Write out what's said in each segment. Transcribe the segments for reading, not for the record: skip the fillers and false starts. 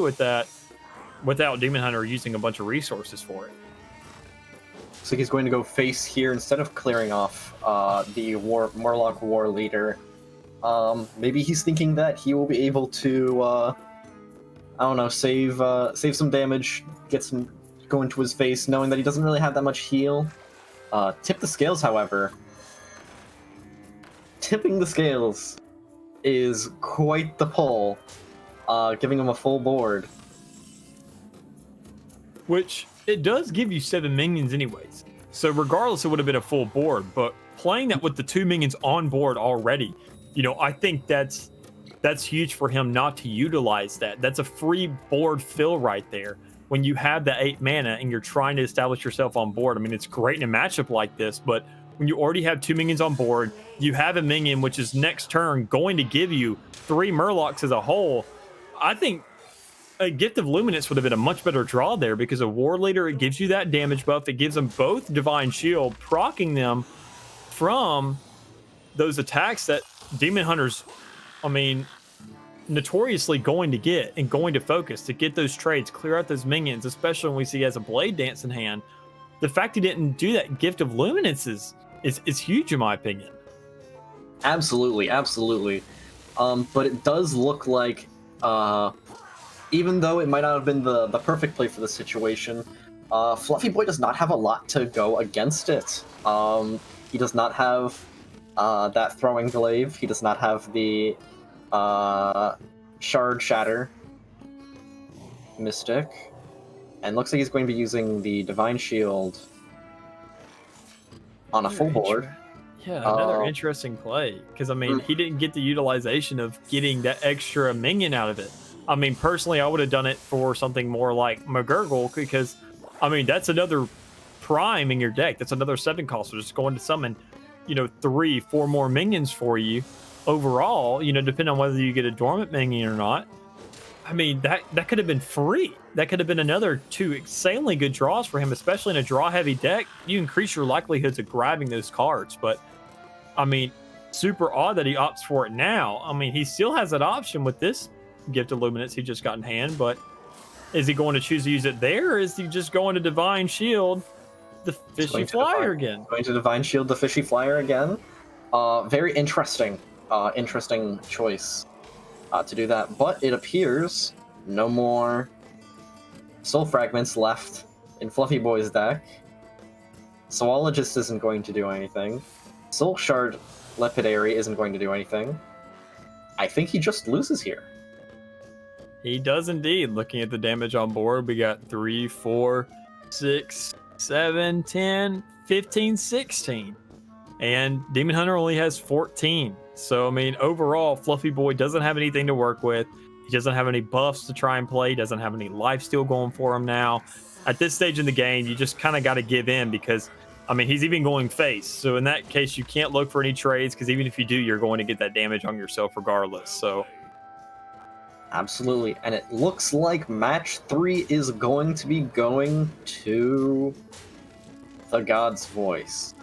with that without Demon Hunter using a bunch of resources for it. Looks like he's going to go face here instead of clearing off the Murloc War Leader. Maybe he's thinking that he will be able to, I don't know, save some damage, get some go into his face, knowing that he doesn't really have that much heal. Tip the scales, however. Tipping the scales is quite the pull, giving him a full board. Which, it does give you 7 minions anyways. So regardless, it would have been a full board, but playing that with the 2 minions on board already, you know, I think that's huge for him not to utilize that. That's a free board fill right there. When you have the 8 mana and you're trying to establish yourself on board, I mean, it's great in a matchup like this, but when you already have 2 minions on board, you have a minion which is next turn going to give you 3 Murlocs as a whole. I think a Gift of Luminance would have been a much better draw there because a War Leader, it gives you that damage buff. It gives them both Divine Shield, proccing them from those attacks that Demon Hunters, I mean, notoriously going to get and going to focus to get those trades, clear out those minions, especially when we see he has a Blade Dance in hand. The fact he didn't do that Gift of Luminance is huge in my opinion. Absolutely, absolutely. But it does look like, even though it might not have been the perfect play for the situation, FluffyBoy does not have a lot to go against it. He does not have that Throwing Glaive. He does not have the Shard Shatter Mystic. And looks like he's going to be using the Divine Shield on a full board. Yeah, another interesting play. Because, I mean, he didn't get the utilization of getting that extra minion out of it. I mean, personally, I would have done it for something more like McGurgle because, I mean, that's another prime in your deck. That's another 7 cost. So just going to summon, you know, 3, 4 more minions for you overall, you know, depending on whether you get a dormant minion or not. I mean, that could have been free. That could have been another 2 insanely good draws for him, especially in a draw-heavy deck. You increase your likelihoods of grabbing those cards. But, I mean, super odd that he opts for it now. I mean, he still has that option with this Gift of Luminance he just got in hand, but is he going to choose to use it there, or is he just going to Divine Shield the Fishy Flyer again? Going to Divine Shield the Fishy Flyer again. Very interesting. Interesting choice to do that, but it appears no more Soul Fragments left in FluffyBoy's deck. Zoologist isn't going to do anything. Soul Shard Lapidary isn't going to do anything. I think he just loses here. He does indeed. Looking at the damage on board, we got 3, 4, 6, 7, 10, 15, 16. And Demon Hunter only has 14. So, I mean, overall, FluffyBoy doesn't have anything to work with. He doesn't have any buffs to try and play. He doesn't have any lifesteal going for him now. At this stage in the game, you just kind of got to give in because, I mean, he's even going face. So, in that case, you can't look for any trades because even if you do, you're going to get that damage on yourself regardless. So, absolutely. And it looks like match 3 is going to be going to the God's Voice.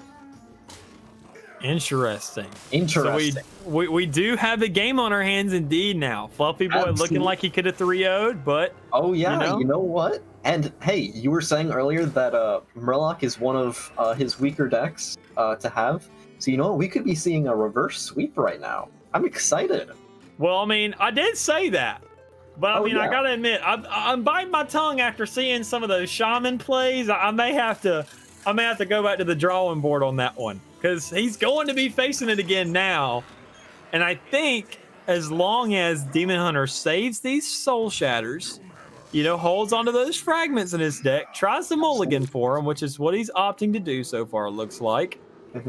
Interesting. Interesting. So we do have the game on our hands indeed now. FluffyBoy looking like he could have 3-0'd, but... Oh, yeah, you know what? And, hey, you were saying earlier that Murloc is one of his weaker decks to have. So, you know what? We could be seeing a reverse sweep right now. I'm excited. Well, I mean, I did say that. But, I mean, yeah. I gotta admit, I'm biting my tongue after seeing some of those Shaman plays. I may have to go back to the drawing board on that one. Because he's going to be facing it again now. And I think as long as Demon Hunter saves these Soul Shatters, you know, holds onto those fragments in his deck, tries to mulligan for him, which is what he's opting to do so far, it looks like.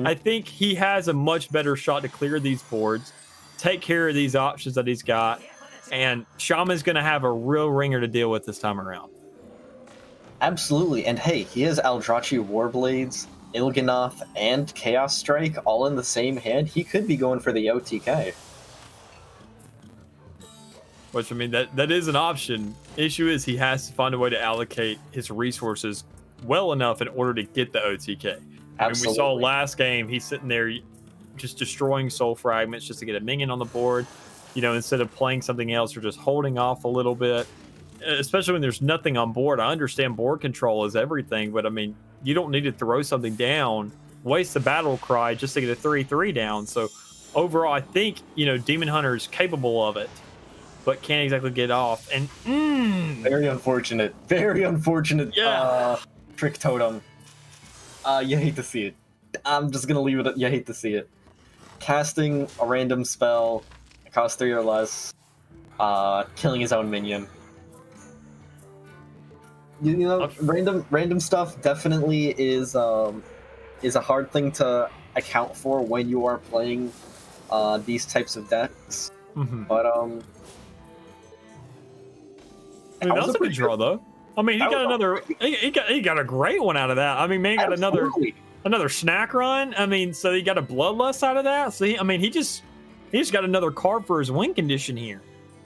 I think he has a much better shot to clear these boards, take care of these options that he's got, and Shaman's going to have a real ringer to deal with this time around. Absolutely. And hey, he has Eldrachi Warblades, Il'gynoth, and Chaos Strike all in the same hand. He could be going for the OTK. Which, I mean, that is an option. Issue is he has to find a way to allocate his resources well enough in order to get the OTK. I mean, we saw last game, he's sitting there just destroying soul fragments just to get a minion on the board, you know, instead of playing something else or just holding off a little bit. especially when there's nothing on board. I understand board control is everything, but I mean, you don't need to throw something down, waste the battle cry just to get a 3/3 down. So overall, I think, you know, Demon Hunter is capable of it, but can't exactly get off. And very unfortunate. Very unfortunate. Yeah. Trick totem. You hate to see it. I'm just gonna leave it at you hate to see it. Casting a random spell, it costs 3 or less, killing his own minion. You know, random stuff definitely is a hard thing to account for when you are playing these types of decks. But I mean, that was a good draw, though. I mean, he got another. He got a great one out of that. I mean, man got another snack run. I mean, so he got a bloodlust out of that. So he just got another card for his win condition here.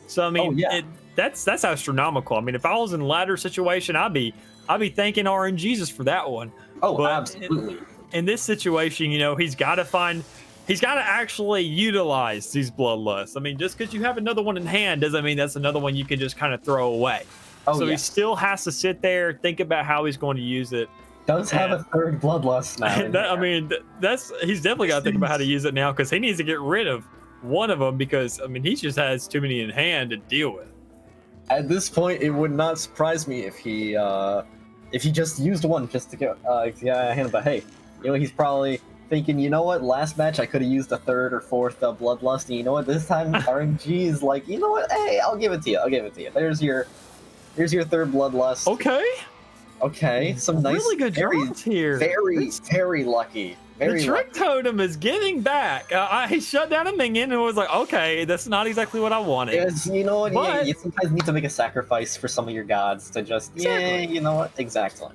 So I mean, that's astronomical. I mean, if I was in a ladder situation, I'd be thanking RNGesus for that one. Oh, but absolutely. In this situation, you know, he's got to actually utilize these bloodlusts. I mean, just because you have another one in hand doesn't mean that's another one you can just kind of throw away. Oh, so he still has to sit there, think about how he's going to use it. Does have a third bloodlust now. I mean, he's definitely got to think about how to use it now, because he needs to get rid of one of them, because I mean, he just has too many in hand to deal with. At this point, it would not surprise me if he just used one just to get a hand. But hey, you know, he's probably thinking, you know what, last match I could have used a third or fourth bloodlust, and you know what, this time RNG is like, you know what, hey, I'll give it to you. There's your third bloodlust. Okay, some nice, really good draws here. Very lucky. The trick totem is giving back. He shut down a minion and was like, okay, that's not exactly what I wanted. Yes, you know what, but you sometimes need to make a sacrifice for some of your gods to just, you know what, exactly.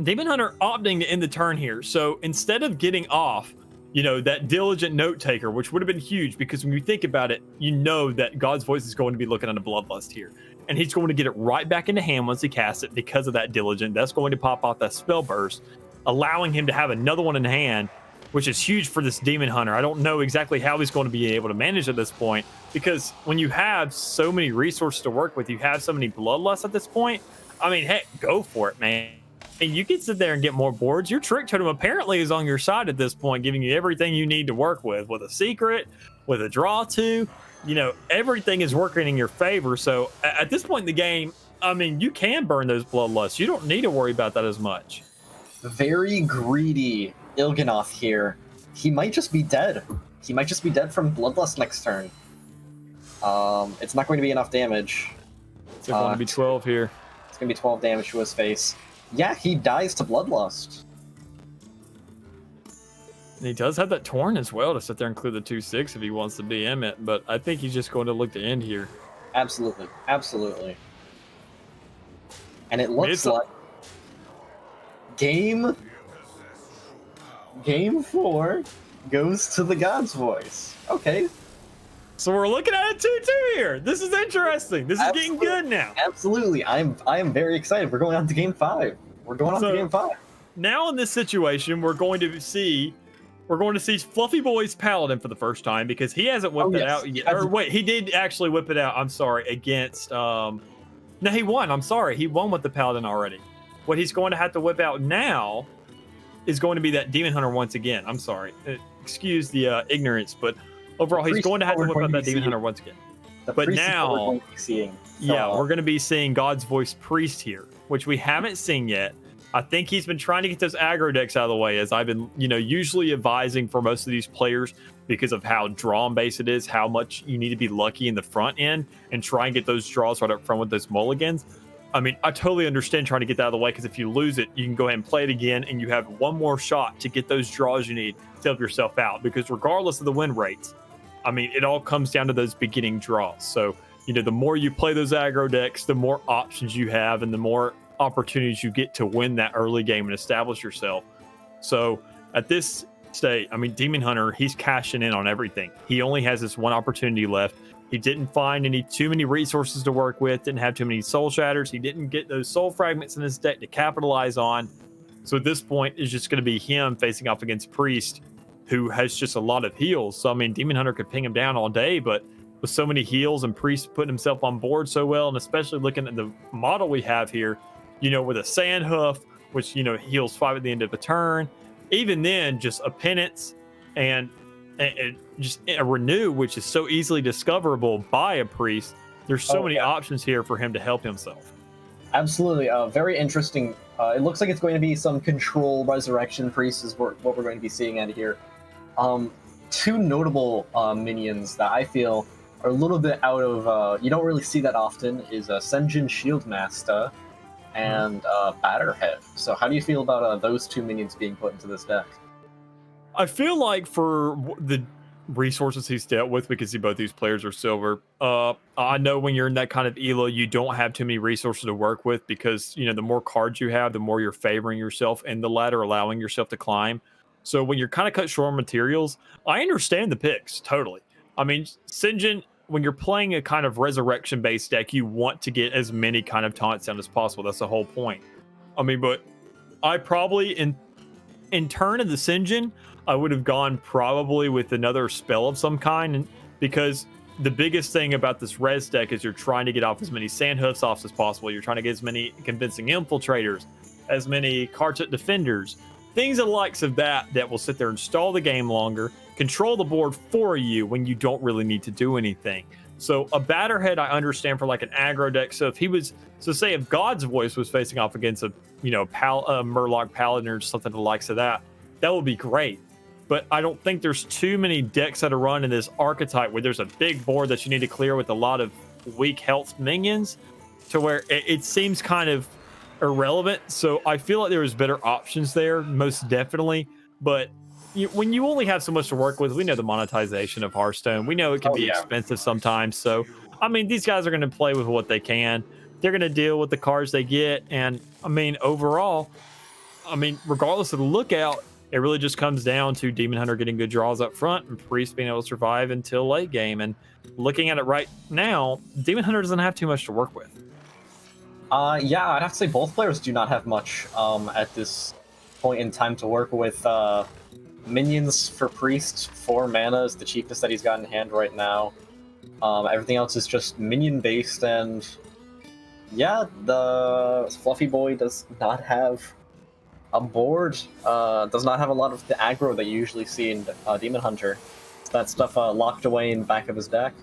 Demon Hunter opting to end the turn here. So instead of getting off, you know, that diligent note taker, which would have been huge, because when you think about it, you know that God's voice is going to be looking at a bloodlust here. And he's going to get it right back into hand once he casts it because of that diligent. That's going to pop off that spell burst, allowing him to have another one in hand, which is huge for this Demon Hunter. I don't know exactly how he's going to be able to manage at this point, because when you have so many resources to work with, you have so many bloodlusts at this point. I mean, heck, go for it, man. And you can sit there and get more boards. Your trick totem apparently is on your side at this point, giving you everything you need to work with a secret, with a draw to. You know, everything is working in your favor. So at this point in the game, I mean, you can burn those bloodlusts. You don't need to worry about that as much. Very greedy Il'gynoth here. He might just be dead. He might just be dead from bloodlust next turn. It's not going to be enough damage. It's going to be 12 here. It's going to be 12 damage to his face. Yeah, he dies to bloodlust. And he does have that Torn as well to sit there and clear the 2/6 if he wants to DM it, but I think he's just going to look to end here. Absolutely. And it looks like game 4 goes to the God's voice. Okay. So we're looking at a 2-2 here. This is interesting. This is getting good now. Absolutely. I am very excited. We're going on to game 5. Now in this situation, we're going to see FluffyBoy's Paladin for the first time, because he hasn't whipped it out yet. Or wait, he did actually whip it out. I'm sorry, against no, he won. I'm sorry, he won with the Paladin already. What he's going to have to whip out now is going to be that Demon Hunter once again. I'm sorry, excuse the ignorance, but overall, he's going to have to whip out that Demon Hunter once again. But now, we're going to be seeing God's Voice Priest here, which we haven't seen yet. I think he's been trying to get those aggro decks out of the way, as I've been, you know, usually advising for most of these players, because of how drawn base it is, how much you need to be lucky in the front end and try and get those draws right up front with those mulligans. I mean, I totally understand trying to get that out of the way, because if you lose it, you can go ahead and play it again, and you have one more shot to get those draws you need to help yourself out. Because regardless of the win rates, I mean, it all comes down to those beginning draws. So, you know, the more you play those aggro decks, the more options you have, and the more opportunities you get to win that early game and establish yourself. So at this state, I mean, Demon Hunter, he's cashing in on everything. He only has this one opportunity left. He didn't find too many resources to work with, didn't have too many soul shatters. He didn't get those soul fragments in his deck to capitalize on. So at this point, it's just going to be him facing off against Priest, who has just a lot of heals. So I mean, Demon Hunter could ping him down all day, but with so many heals and Priest putting himself on board so well, and especially looking at the model we have here, with a Sand Hoof, which heals 5 at the end of a turn. Even then, just a Penance and just a Renew, which is so easily discoverable by a Priest. There's so many options here for him to help himself. Absolutely. Very interesting. It looks like it's going to be some Control Resurrection Priest is what we're going to be seeing out of here. Two notable minions that I feel are a little bit out of... you don't really see that often is Senjin Shieldmaster and Batterhead. So how do you feel about those two minions being put into this deck? I feel like for the resources he's dealt with, we can see both these players are silver. I know when you're in that kind of elo, you don't have too many resources to work with because the more cards you have, the more you're favoring yourself in the ladder, allowing yourself to climb. So when you're kind of cut short on materials, I understand the picks totally. I mean, Sinjin, when you're playing a kind of resurrection based deck, you want to get as many kind of taunts down as possible. That's the whole point. I mean, but I probably in turn of the Sinjin, I would have gone probably with another spell of some kind, and because the biggest thing about this res deck is you're trying to get off as many Sandhoofs off as possible. You're trying to get as many convincing infiltrators, as many Kartuk defenders, things of the likes of that will sit there and stall the game longer, control the board for you when you don't really need to do anything. So a Batterhead I understand for like an aggro deck. So if he was, say if God's Voice was facing off against a Murloc Paladin or something of the likes of that would be great. But I don't think there's too many decks that are run in this archetype where there's a big board that you need to clear with a lot of weak health minions to where it seems kind of irrelevant. So I feel like there was better options there, most definitely. But when you only have so much to work with, we know the monetization of Hearthstone. We know it can be expensive sometimes. So, I mean, these guys are going to play with what they can. They're going to deal with the cards they get. And, I mean, overall, regardless of the lookout, it really just comes down to Demon Hunter getting good draws up front and Priest being able to survive until late game. And looking at it right now, Demon Hunter doesn't have too much to work with. Yeah, I'd have to say both players do not have much at this point in time to work with. Minions for Priest, 4 mana is the cheapest that he's got in hand right now. Everything else is just minion based, and yeah, the FluffyBoy does not have a board, does not have a lot of the aggro that you usually see in Demon Hunter. It's that stuff locked away in the back of his deck.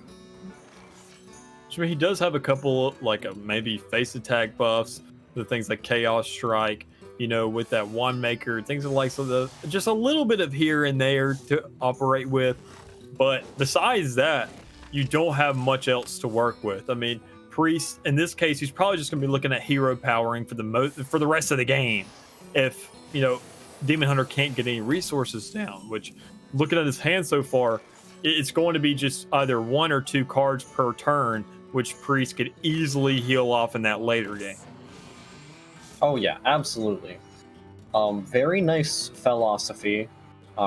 Sure, he does have a couple, like maybe face attack buffs, the things like Chaos Strike, with that Wand Maker, things like so just a little bit of here and there to operate with. But besides that, you don't have much else to work with. I mean, Priest, in this case, he's probably just going to be looking at hero powering for the rest of the game. If, Demon Hunter can't get any resources down, which, looking at his hand so far, it's going to be just either 1 or 2 cards per turn, which Priest could easily heal off in that later game. Oh yeah, absolutely. Very nice philosophy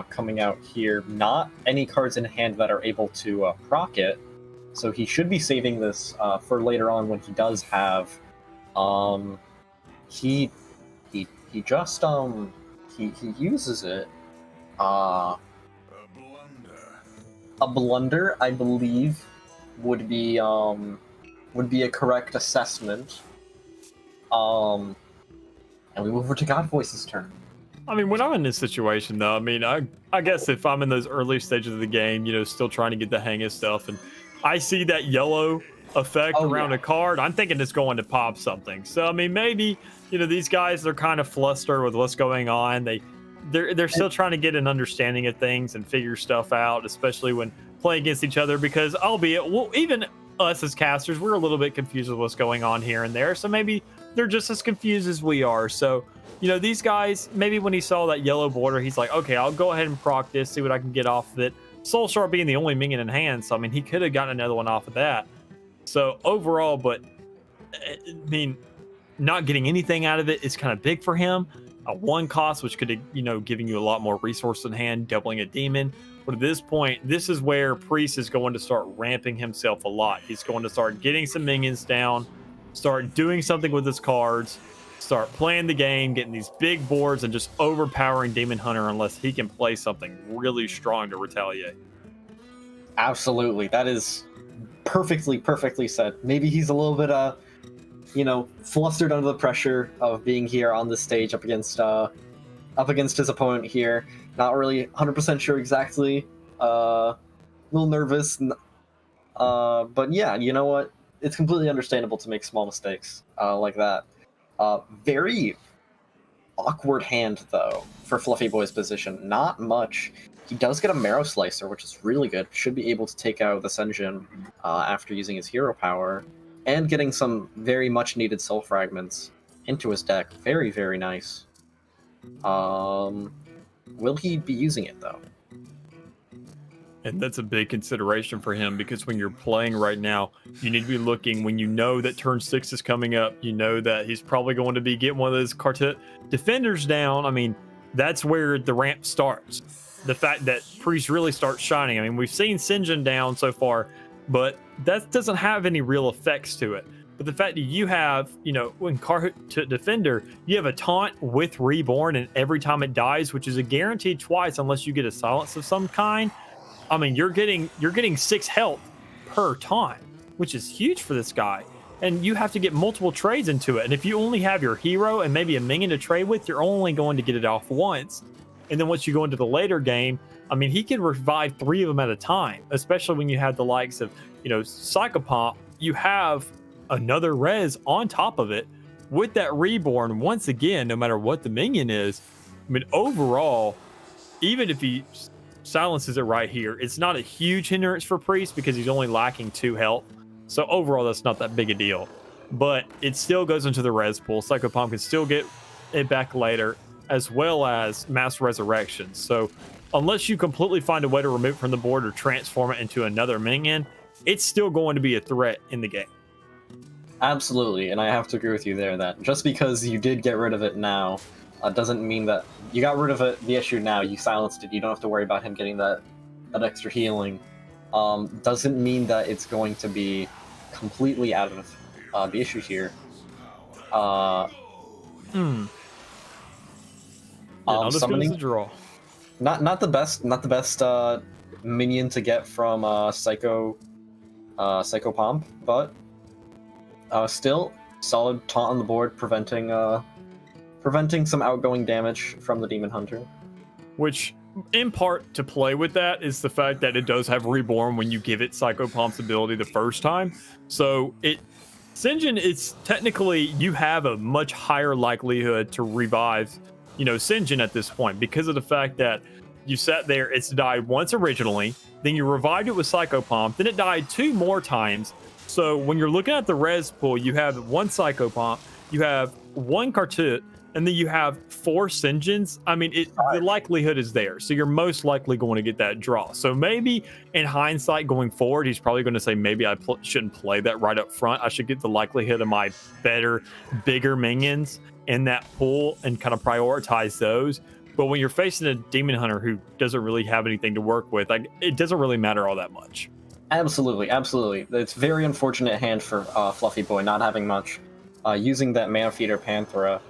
coming out here. Not any cards in hand that are able to proc it, so he should be saving this for later on when he does have. He just he uses it. A blunder, I believe, would be a correct assessment. And we move over to God Voice's turn. I mean, when I'm in this situation, though, I guess if I'm in those early stages of the game, still trying to get the hang of stuff, and I see that yellow effect around a card, I'm thinking it's going to pop something. So, maybe, these guys, they're kind of flustered with what's going on. They're still trying to get an understanding of things and figure stuff out, especially when playing against each other, because even us as casters, we're a little bit confused with what's going on here and there. So maybe they're just as confused as we are. So, these guys, maybe when he saw that yellow border, he's like, okay, I'll go ahead and proc this, see what I can get off of it. Soul Shard being the only minion in hand, so, he could have gotten another one off of that. So, overall, but, not getting anything out of it is kind of big for him. A 1 cost, which could have, giving you a lot more resource in hand, doubling a demon. But at this point, this is where Priest is going to start ramping himself a lot. He's going to start getting some minions down, start doing something with his cards, start playing the game, getting these big boards, and just overpowering Demon Hunter unless he can play something really strong to retaliate. Absolutely. That is perfectly said. Maybe he's a little bit flustered under the pressure of being here on the stage up against his opponent here. Not really 100% sure exactly. A little nervous. But yeah, you know what? It's completely understandable to make small mistakes like that. Very awkward hand, though, for FluffyBoy's position. Not much. He does get a Marrow Slicer, which is really good. Should be able to take out the Senjin after using his hero power, and getting some very much needed Soul Fragments into his deck. Very, very nice. Will he be using it, though? And that's a big consideration for him, because when you're playing right now, you need to be looking when you know that turn 6 is coming up. You know that he's probably going to be getting one of those Quartet defenders down. I mean, that's where the ramp starts. The fact that Priest really starts shining. I mean, we've seen Sinjin down so far, but that doesn't have any real effects to it. But the fact that you have, when Quartet defender, you have a taunt with Reborn, and every time it dies, which is a guaranteed twice unless you get a silence of some kind. I mean, you're getting 6 health per taunt, which is huge for this guy. And you have to get multiple trades into it. And if you only have your hero and maybe a minion to trade with, you're only going to get it off once. And then once you go into the later game, I mean, he can revive 3 of them at a time, especially when you have the likes of, Psychopomp. You have another res on top of it with that Reborn. Once again, no matter what the minion is, I mean, overall, even if he silences it right here, it's not a huge hindrance for Priest because he's only lacking 2 health. So overall, that's not that big a deal. But it still goes into the res pool. Psychopomp can still get it back later, as well as Mass Resurrection. So unless you completely find a way to remove it from the board or transform it into another minion, it's still going to be a threat in the game. Absolutely, and I have to agree with you there that just because you did get rid of it now doesn't mean that you got rid of it, the issue now, you silenced it, you don't have to worry about him getting that extra healing. Doesn't mean that it's going to be completely out of the issue here. Yeah, Summoning a draw. Not the best minion to get from Psychopomp, but still solid taunt on the board, preventing some outgoing damage from the Demon Hunter. Which, in part, to play with that is the fact that it does have Reborn when you give it Psychopomp's ability the first time. So Sinjin, it's technically, you have a much higher likelihood to revive, Sinjin at this point, because of the fact that you sat there, it's died once originally, then you revived it with Psychopomp, then it died 2 more times. So when you're looking at the res pool, you have 1 Psychopomp, you have 1 Quartet, and then you have 4 Sinjins. I mean, the likelihood is there. So you're most likely going to get that draw. So maybe in hindsight going forward, he's probably going to say, maybe I shouldn't play that right up front. I should get the likelihood of my better, bigger minions in that pool and kind of prioritize those. But when you're facing a Demon Hunter who doesn't really have anything to work with, it doesn't really matter all that much. Absolutely. It's very unfortunate hand for FluffyBoy not having much. Using that Mana Feeder Panthera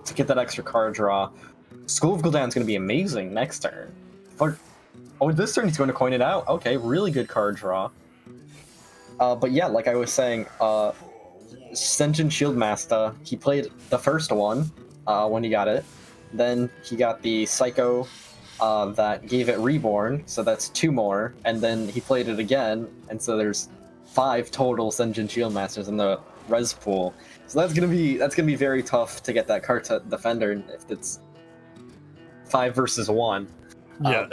to get that extra card draw. School of Gul'dan is going to be amazing next turn. This turn he's going to coin it out. Okay, really good card draw. But yeah, like I was saying, Senjin Shieldmaster, he played the first one when he got it. Then he got the Psycho that gave it Reborn, so that's 2 more. And then he played it again, and so there's 5 total Senjin Shieldmasters in the res pool. So that's gonna be very tough to get that Quartet defender if it's 5 versus 1. Yeah,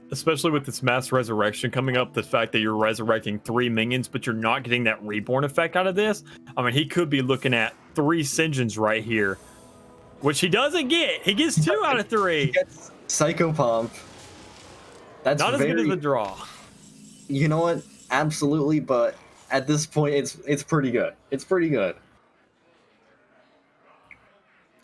especially with this Mass Resurrection coming up, the fact that you're resurrecting 3 minions, but you're not getting that Reborn effect out of this. I mean, he could be looking at 3 Sinjins right here, which he doesn't get. He gets 2 out of 3. He gets Psychopomp. That's not as good as a draw. You know what? Absolutely, but at this point, it's pretty good. It's pretty good.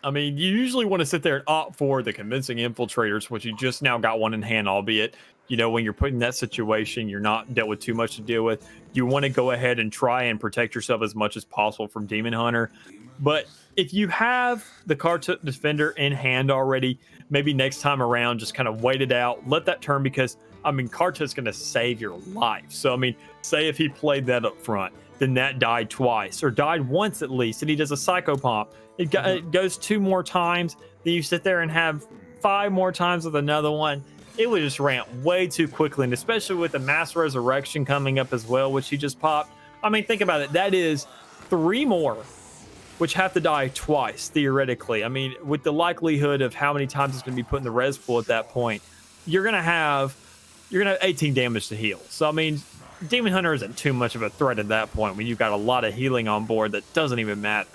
I mean, you usually want to sit there and opt for the convincing infiltrators, which you just now got one in hand, albeit, when you're put in that situation, you're not dealt with too much to deal with. You want to go ahead and try and protect yourself as much as possible from Demon Hunter. But if you have the Quartet defender in hand already, maybe next time around, just kind of wait it out, let that turn, because I mean, Karta's going to save your life. So, I mean, say if he played that up front, then that died twice or died once at least, and he does a Psychopomp. It goes 2 more times. Then you sit there and have 5 more times with another one. It would just ramp way too quickly, and especially with the Mass Resurrection coming up as well, which he just popped. I mean, think about it. That is 3 more, which have to die twice, theoretically. I mean, with the likelihood of how many times it's going to be put in the res pool at that point, you're going to have 18 damage to heal. So, I mean, Demon Hunter isn't too much of a threat at that point when you've got a lot of healing on board that doesn't even matter.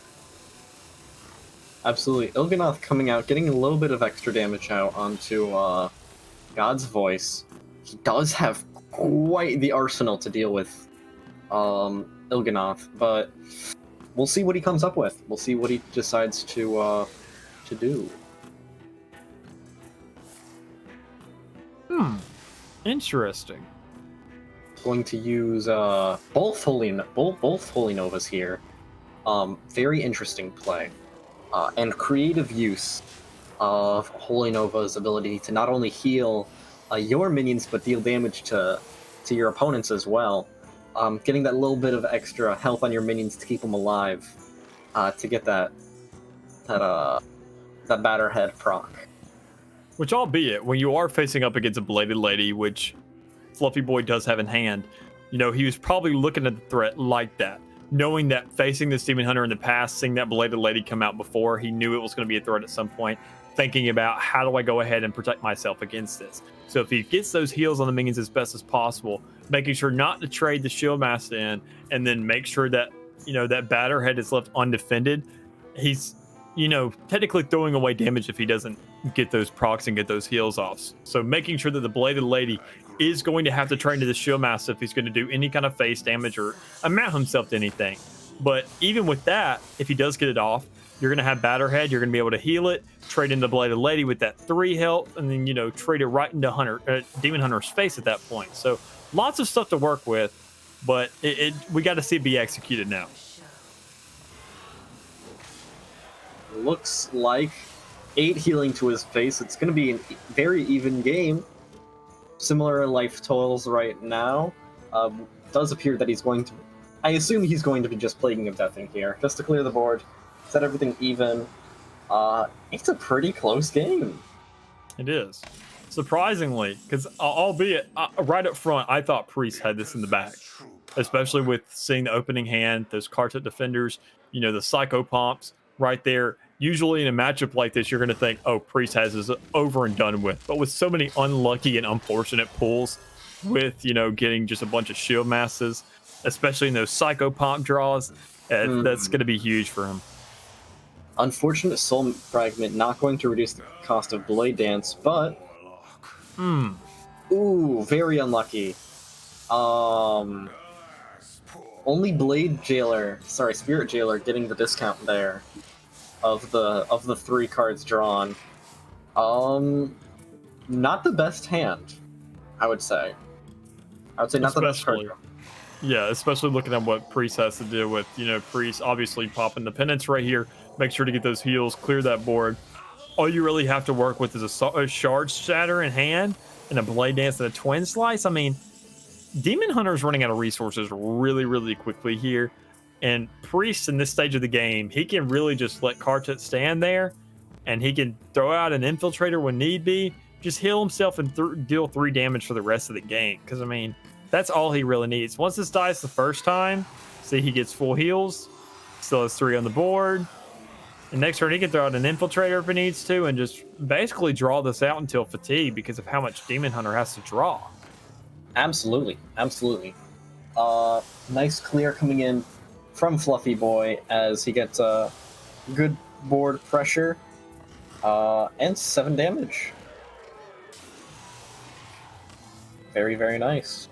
Absolutely. Il'gynoth coming out, getting a little bit of extra damage out onto God's Voice. He does have quite the arsenal to deal with Il'gynoth, but we'll see what he comes up with. We'll see what he decides to do. Interesting. Going to use both Holy Novas here. Very interesting play. And creative use of Holy Nova's ability to not only heal your minions, but deal damage to your opponents as well. Getting that little bit of extra health on your minions to keep them alive, to get that Batterhead proc. Which, albeit, when you are facing up against a Bladed Lady, which FluffyBoy does have in hand, you know, he was probably looking at the threat like that. Knowing that facing this Demon Hunter in the past, seeing that Bladed Lady come out before, he knew it was going to be a threat at some point, thinking about how do I go ahead and protect myself against this. So if he gets those heals on the minions as best as possible, making sure not to trade the Shield Master in, and then make sure that, you know, that Batterhead is left undefended, he's, you know, technically throwing away damage if he doesn't get those procs and get those heals off. So making sure that the Bladed Lady is going to have to train to the Shield Master if he's going to do any kind of face damage or amount himself to anything. But even with that, if he does get it off, you're going to have Batterhead, you're going to be able to heal it, trade into Bladed Lady with that 3 health, and then, you know, trade it right into Demon Hunter's face at that point. So lots of stuff to work with, but we got to see it be executed now. Looks like 8 healing to his face. It's going to be a very even game. Similar life totals right now. Does appear that he's going to... I assume he's going to be just Plaguing of Death in here, just to clear the board, set everything even. It's a pretty close game. It is. Surprisingly, because albeit right up front, I thought Priest had this in the bag. Especially with seeing the opening hand, those Karta defenders, you know, the Psychopomps right there. Usually in a matchup like this, you're going to think, oh, Priest has this over and done with. But with so many unlucky and unfortunate pulls with, you know, getting just a bunch of shield masses, especially in those Psychopomp draws, that's going to be huge for him. Unfortunate Soul Fragment, not going to reduce the cost of Blade Dance, but... Ooh, very unlucky. Only Spirit Jailer getting the discount there. Of the 3 cards drawn. Not the best hand, I would say. Not the best card. Yeah, especially looking at what Priest has to deal with. You know, Priest obviously popping the penance right here. Make sure to get those heals, clear that board. All you really have to work with is a Shard Shatter in hand and a Blade Dance and a Twin Slice. I mean, Demon Hunter's running out of resources really, really quickly here. And Priest in this stage of the game, he can really just let Karta stand there, and he can throw out an Infiltrator when need be, just heal himself and deal 3 damage for the rest of the game. Because, I mean, that's all he really needs. Once this dies the first time, see, he gets full heals, still has 3 on the board. And next turn, he can throw out an Infiltrator if he needs to, and just basically draw this out until fatigue because of how much Demon Hunter has to draw. Absolutely. Nice clear coming in from FluffyBoy as he gets a good board pressure and 7 damage. Very, very nice.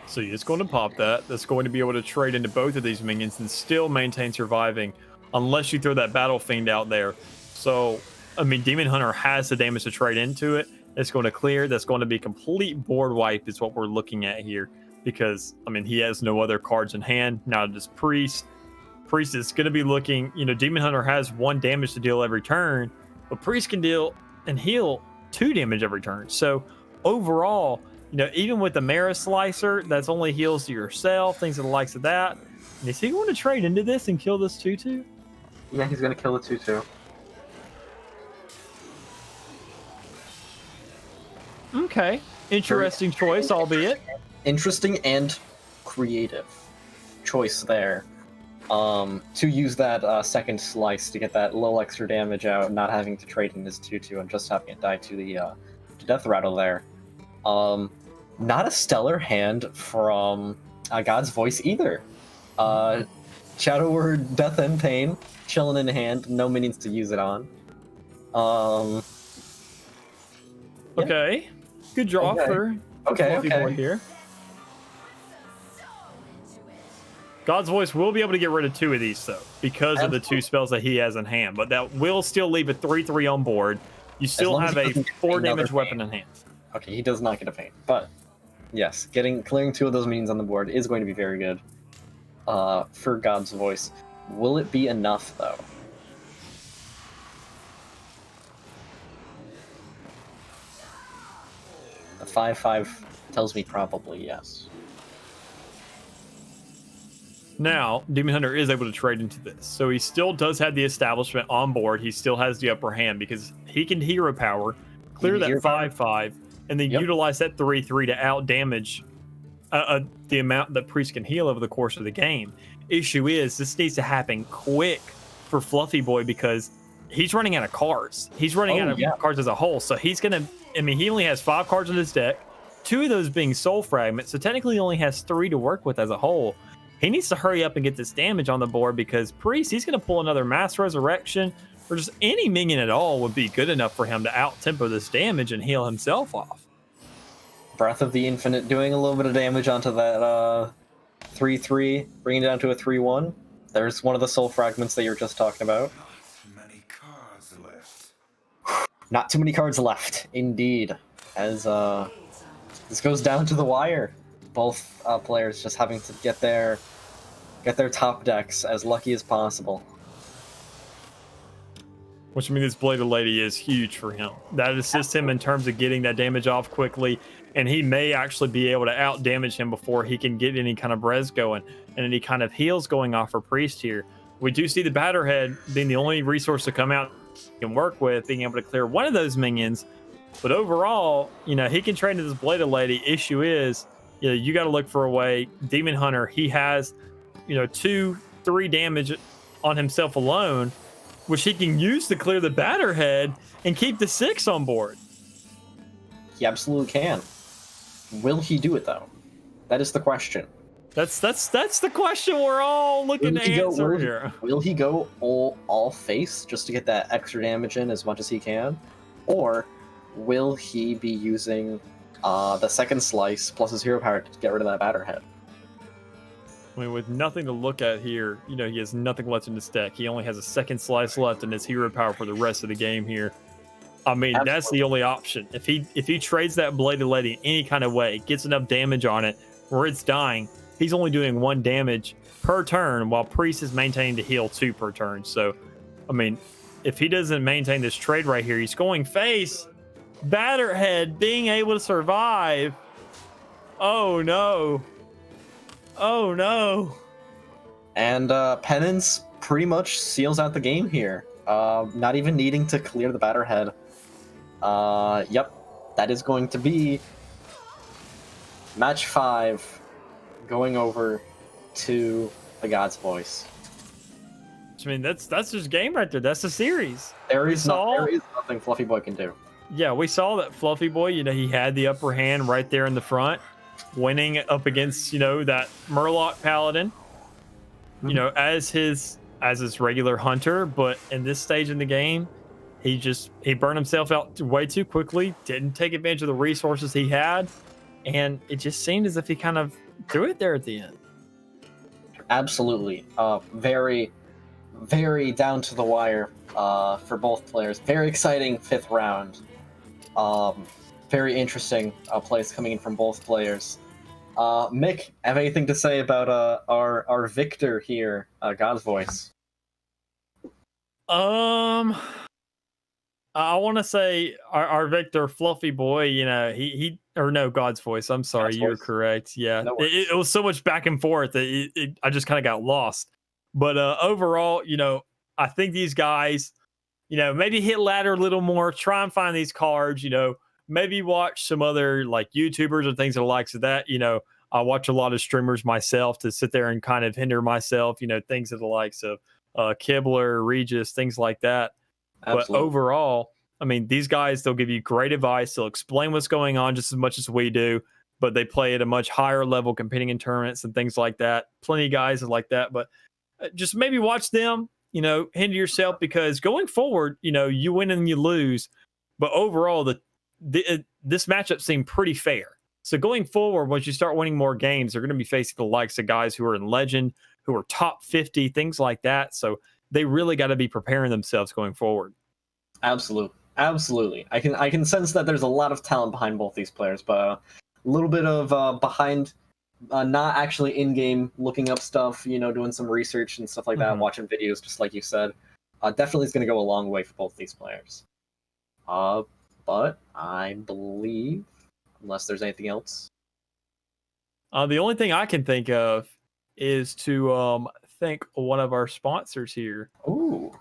So it's going to pop that. That's going to be able to trade into both of these minions and still maintain surviving unless you throw that Battle Fiend out there. So, I mean, Demon Hunter has the damage to trade into it. It's going to clear. That's going to be complete board wipe is what we're looking at here because, I mean, he has no other cards in hand. Now just Priest. Priest is going to be looking, Demon Hunter has 1 damage to deal every turn, but Priest can deal and heal 2 damage every turn. So overall, even with the Mara Slicer, that's only heals to yourself, things of the likes of that. And is he going to trade into this and kill this 2/2? Yeah, he's going to kill the 2/2. Okay. Interesting choice, albeit. Interesting and creative choice there. To use that second slice to get that little extra damage out, not having to trade in his 2/2 and just having it die to the death rattle there. Not a stellar hand from God's Voice either. Shadow Word, Death and Pain, chilling in hand, no minions to use it on. Okay, good draw for FluffyBoy here. God's Voice will be able to get rid of 2 of these, though, because of the 2 spells that he has in hand. But that will still leave a 3/3 on board. You still have a 4 damage weapon in hand. Okay, he does not get a pain, but yes, clearing 2 of those minions on the board is going to be very good for God's Voice. Will it be enough, though? The 5/5 tells me probably yes. Now, Demon Hunter is able to trade into this. So he still does have the establishment on board. He still has the upper hand because he can hero power, clear that 5/5, and then utilize that 3/3 to out damage the amount that Priest can heal over the course of the game. Issue is, this needs to happen quick for FluffyBoy because he's running out of cards. He's running out of cards as a whole. So he's going to, he only has 5 cards in his deck, 2 of those being Soul Fragments. So technically he only has 3 to work with as a whole. He needs to hurry up and get this damage on the board because Priest, he's going to pull another Mass Resurrection or just any minion at all would be good enough for him to out-tempo this damage and heal himself off. Breath of the Infinite doing a little bit of damage onto that 3/3, bringing it down to a 3/1. There's one of the Soul Fragments that you were just talking about. Not many cards left. Not too many cards left, indeed. As this goes down to the wire. Both players just having to get their top decks as lucky as possible. Which means this Bladed Lady is huge for him. That assists him in terms of getting that damage off quickly, and he may actually be able to out damage him before he can get any kind of res going and any kind of heals going off for Priest here. We do see the Batterhead being the only resource to come out he can work with, being able to clear one of those minions. But overall, he can trade into this Bladed Lady. Issue is, you got to look for a way. Demon Hunter, he has, 2-3 damage on himself alone, which he can use to clear the Batterhead and keep the 6 on board. He absolutely can. Will he do it though? That is the question. That's the question we're all looking to answer here. Will he go all face just to get that extra damage in as much as he can, or will he be using the second slice plus his hero power to get rid of that Batterhead? I mean, with nothing to look at here, he has nothing left in his deck. He only has a second slice left in his hero power for the rest of the game here. I mean, absolutely. That's the only option. If he trades that Bladed Lady in any kind of way, gets enough damage on it where it's dying, he's only doing 1 damage per turn while Priest is maintaining to heal 2 per turn. So, I mean, if he doesn't maintain this trade right here, he's going face. Batterhead being able to survive. Oh no. Oh no. And Penance pretty much seals out the game here. Not even needing to clear the Batterhead. Yep, that is going to be match 5 going over to the God's Voice. I mean, that's just game right there. That's the series. There is nothing FluffyBoy can do. Yeah, we saw that FluffyBoy, he had the upper hand right there in the front, winning up against, that Murloc Paladin, as his regular hunter. But in this stage in the game, he burned himself out way too quickly, didn't take advantage of the resources he had, and it just seemed as if he kind of threw it there at the end. Absolutely. Very, very down to the wire for both players. Very exciting 5th round. Very interesting plays coming in from both players. Mick, have anything to say about our victor here, God's Voice? I want to say our Victor FluffyBoy, you know, he or no, God's Voice. I'm sorry, God's you're Voice. correct. Yeah, No worries. it was so much back and forth that I just kind of got lost. But overall, you know, I think these guys, you know, maybe hit ladder a little more, try and find these cards, you know, maybe watch some other like YouTubers or things of the likes of that. You know, I watch a lot of streamers myself to sit there and kind of hinder myself, you know, things of the likes of Kibler, Regis, things like that. But Absolutely. overall, I mean, these guys, they'll give you great advice. They'll explain what's going on just as much as we do, but they play at a much higher level, competing in tournaments and things like that. Plenty of guys are like that, but just maybe watch them, you know, hinder yourself, because going forward, you know, you win and you lose. But overall, this matchup seemed pretty fair. So going forward, once you start winning more games, they're going to be facing the likes of guys who are in Legend, who are top 50, things like that. So they really got to be preparing themselves going forward. Absolutely. I can sense that there's a lot of talent behind both these players, but a little bit of behind, not actually in game, looking up stuff, you know, doing some research and stuff like that, watching videos, just like you said, definitely is going to go a long way for both these players. But I believe, unless there's anything else, the only thing I can think of is to thank one of our sponsors here. ooh,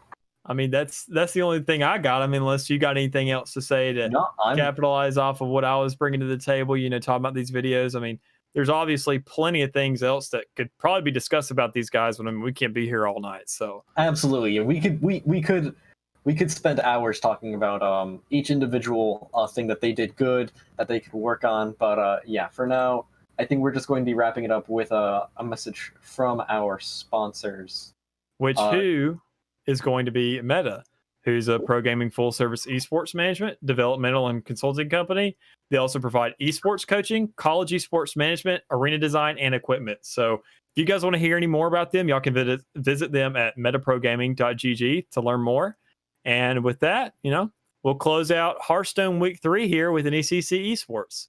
I mean, that's the only thing I got. I mean, unless you got anything else to say to capitalize off of what I was bringing to the table, you know, talking about these videos. I mean, there's obviously plenty of things else that could probably be discussed about these guys, but I mean, we can't be here all night. So absolutely, we could spend hours talking about each individual thing that they did good, that they could work on. But yeah, for now, I think we're just going to be wrapping it up with a message from our sponsors. Which who is going to be Meta, who's a pro gaming full service esports management, developmental, and consulting company. They also provide esports coaching, college esports management, arena design, and equipment. So if you guys want to hear any more about them, y'all can visit them at metaprogaming.gg to learn more. And with that, you know, we'll close out Hearthstone Week 3 here with an NECC Esports.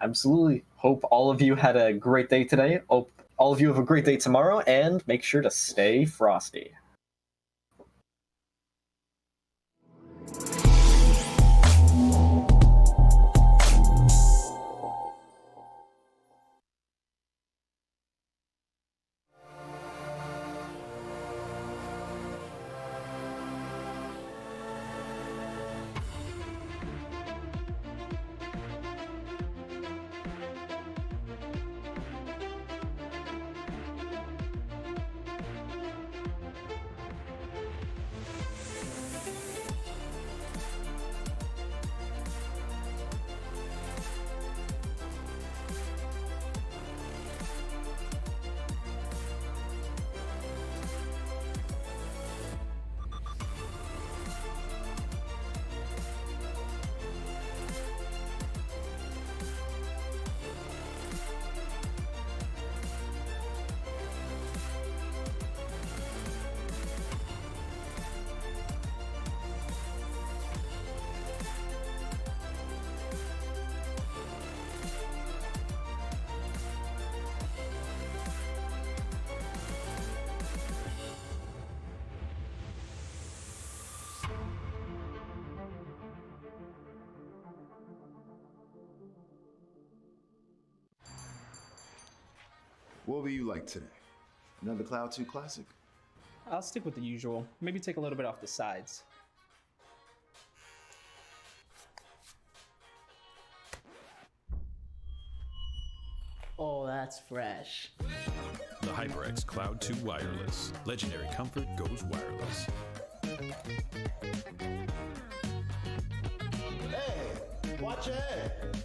Absolutely. Hope all of you had a great day today. Hope all of you have a great day tomorrow, and make sure to stay frosty. What will you like today? Another Cloud 2 classic? I'll stick with the usual. Maybe take a little bit off the sides. Oh, that's fresh. The HyperX Cloud 2 Wireless. Legendary comfort goes wireless. Hey, watch your head.